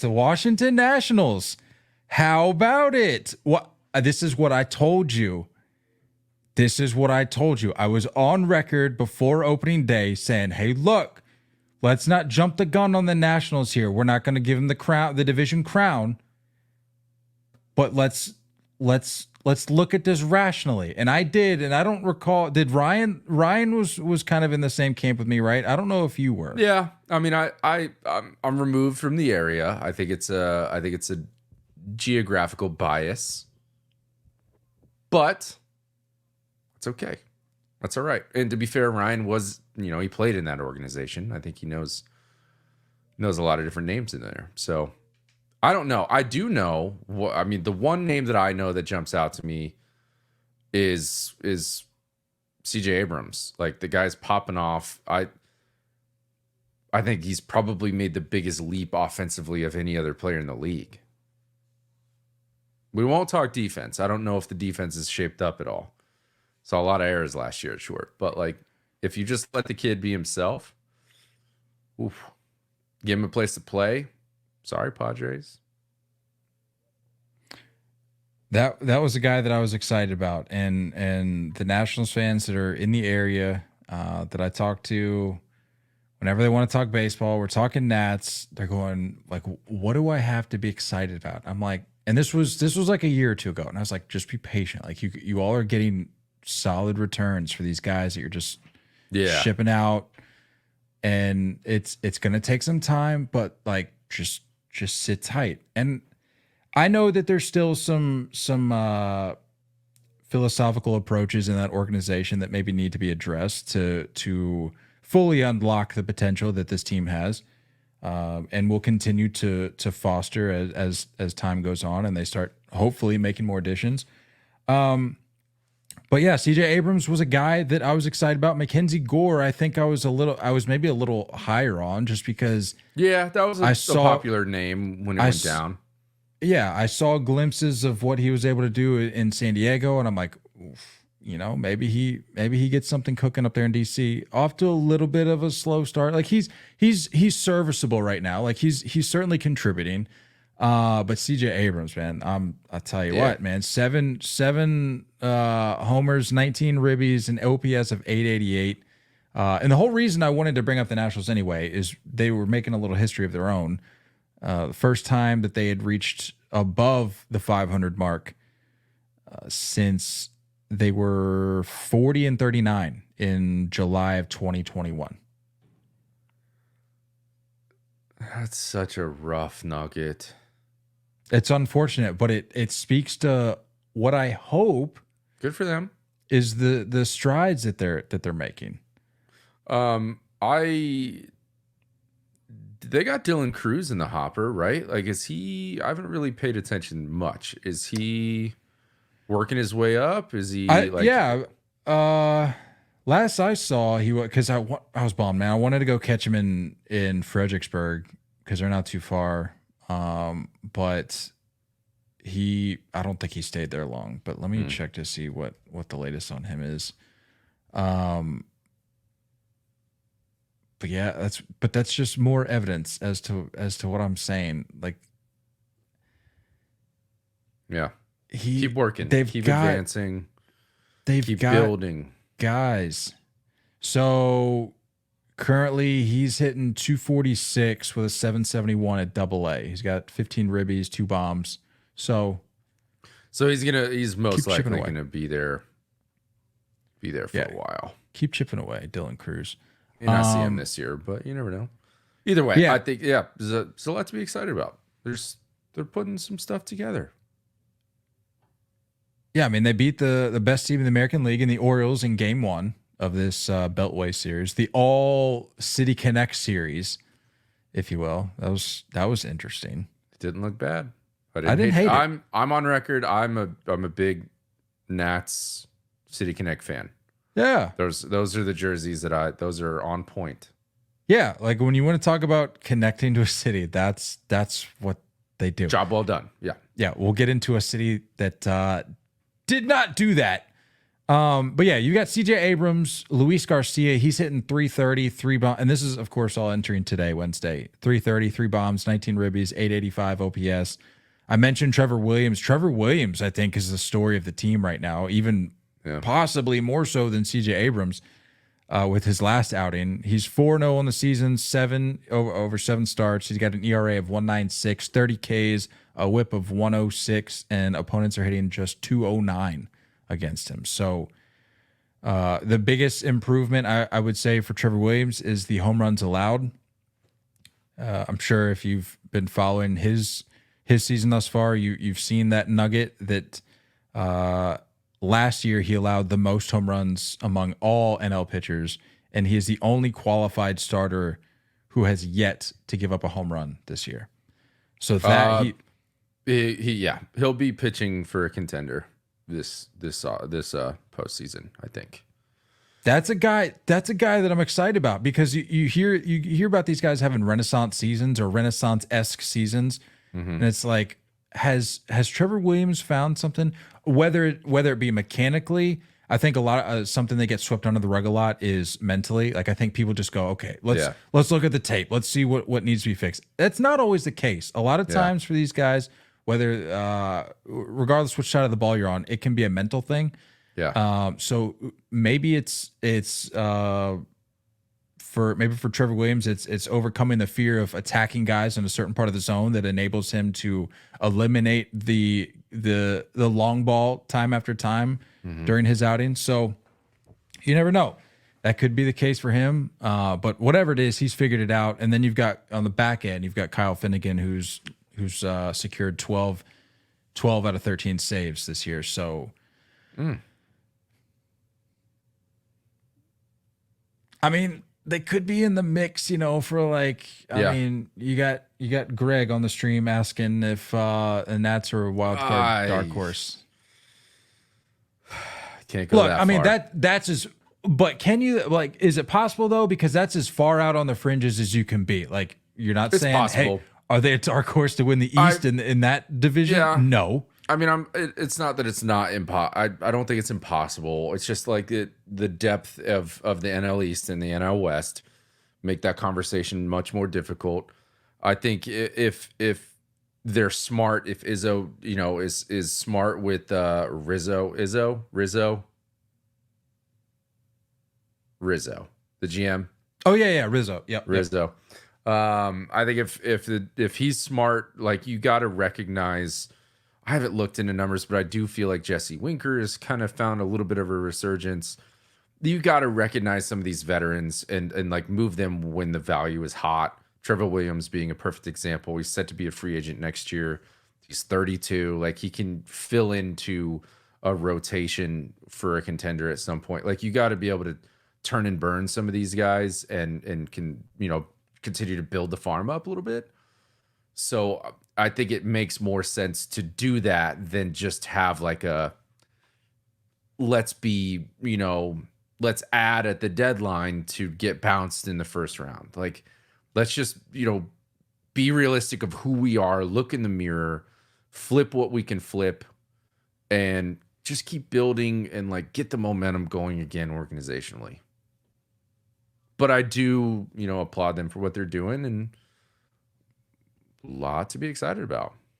The Washington Nationals. How about it? What? This is what I told you. This is what I told you. I was on record before opening day saying, "Hey, look, let's not jump the gun on the Nationals here. We're not going to give them the crown, the division crown, but let's look at this rationally." And I did, and I don't recall. Did Ryan was kind of in the same camp with me, right? I don't know if you were. Yeah, I mean, I'm removed from the area. I think it's a geographical bias, but it's okay. That's all right. And to be fair, Ryan was, he played in that organization. I think he knows a lot of different names in there. So I don't know. I do know. The one name that I know that jumps out to me is CJ Abrams. Like, the guy's popping off. I think he's probably made the biggest leap offensively of any other player in the league. We won't talk defense. I don't know if the defense is shaped up at all. Saw a lot of errors last year at short. But, like, if you just let the kid be himself, give him a place to play. Sorry, Padres. That was a guy that I was excited about. And the Nationals fans that are in the area that I talk to, whenever they want to talk baseball, we're talking Nats, they're going, like, what do I have to be excited about? I'm like, and this was like a year or two ago, and I was like, just be patient. Like, you all are getting solid returns for these guys that you're just shipping out, and it's going to take some time, but, like, just sit tight. And I know that there's still some philosophical approaches in that organization that maybe need to be addressed to fully unlock the potential that this team has, and will continue to foster as time goes on and they start hopefully making more additions. But yeah, CJ Abrams was a guy that I was excited about. Mackenzie Gore, I think I was maybe a little higher on, just because. Yeah, that was a popular name when it went down. Yeah, I saw glimpses of what he was able to do in San Diego, and I'm like, maybe he gets something cooking up there in DC. Off to a little bit of a slow start. Like, he's serviceable right now. Like, he's certainly contributing. But CJ Abrams, man, I'll tell you what, man, seven homers, 19 ribbies, an OPS of 888. And the whole reason I wanted to bring up the Nationals anyway is they were making a little history of their own. The first time that they had reached above the 500 mark since they were 40-39 in July of 2021. That's such a rough nugget. It's unfortunate, but it speaks to what I hope. Good for them. Is the strides that they're making. They got Dylan Cruz in the hopper, right? Like, is he? I haven't really paid attention much. Is he working his way up? Is he? Last I saw, he was, because I was bummed, man. I wanted to go catch him in Fredericksburg because they're not too far. But I don't think he stayed there long. But let me check to see what the latest on him is. But yeah, that's just more evidence as to what I'm saying. Like, yeah, keep working, keep advancing, keep building guys. So currently he's hitting 246 with a 771 at AA. He's got 15 ribbies, 2 bombs. So he's most likely gonna be there for a while. Keep chipping away, Dylan Cruz. You're not seeing him this year, but you never know. Either way, I think there's a lot to be excited about. They're putting some stuff together. Yeah, I mean, they beat the best team in the American League in the Orioles in Game 1 of this Beltway series, the All City Connect series, if you will. That was interesting. It didn't look bad. I didn't hate it. I'm on record. I'm a big Nats City Connect fan. Yeah, those are the jerseys those are on point. Yeah, like when you want to talk about connecting to a city, that's what they do. Job well done. Yeah. We'll get into a city that did not do that. But yeah, you got CJ Abrams, Luis Garcia. He's hitting 330, three bomb, and this is of course all entering today, Wednesday. 330, three bombs, 19 ribbies, 885 OPS. I mentioned Trevor Williams. Trevor Williams, I think, is the story of the team right now, even possibly more so than CJ Abrams with his last outing. He's 4-0 on the season, over 7 starts. He's got an ERA of 1.96, 30 Ks, a whip of 106, and opponents are hitting just 209 against him. So the biggest improvement I would say for Trevor Williams is the home runs allowed. I'm sure if you've been following his season thus far, you've seen that nugget that last year he allowed the most home runs among all NL pitchers, and he is the only qualified starter who has yet to give up a home run this year. So that he'll be pitching for a contender this postseason, I think. That's a guy that I'm excited about, because you hear about these guys having renaissance seasons or renaissance-esque seasons, and it's like, has Trevor Williams found something? Whether it be mechanically, I think a lot of something that gets swept under the rug a lot is mentally. Like, I think people just go, okay, let's look at the tape, let's see what needs to be fixed. That's not always the case. A lot of times for these guys, whether regardless which side of the ball you're on, it can be a mental thing. Yeah. So maybe it's for Trevor Williams, it's overcoming the fear of attacking guys in a certain part of the zone that enables him to eliminate the long ball time after time during his outings. So you never know. That could be the case for him. But whatever it is, he's figured it out. And then you've got on the back end, you've got Kyle Finnegan, who's secured 12 out of 13 saves this year. So I mean, they could be in the mix, for like, I mean, you got Greg on the stream asking if the Nats are a wild card dark horse. Can't go that far. I mean, that's as, but can you, like, is it possible though? Because that's as far out on the fringes as you can be. Like, you're not saying, possible. Hey, are they a dark horse to win the East in that division? Yeah. No. I mean, it's not that it's not impossible. I don't think it's impossible. It's just like the depth of the NL East and the NL West make that conversation much more difficult. I think if they're smart, if Izzo, is smart with Rizzo, the GM. Oh yeah, Rizzo. Yep. Rizzo. I think if he's smart, like, you got to recognize. I haven't looked into numbers, but I do feel like Jesse Winker has kind of found a little bit of a resurgence. You got to recognize some of these veterans and like move them when the value is hot. Trevor Williams being a perfect example. He's set to be a free agent next year. He's 32. Like, he can fill into a rotation for a contender at some point. Like, you got to be able to turn and burn some of these guys and can, continue to build the farm up a little bit. So I think it makes more sense to do that than just have like let's add at the deadline to get bounced in the first round. Like, let's just, be realistic of who we are, look in the mirror, flip what we can flip, and just keep building and like get the momentum going again organizationally. But I do, applaud them for what they're doing, and a lot to be excited about.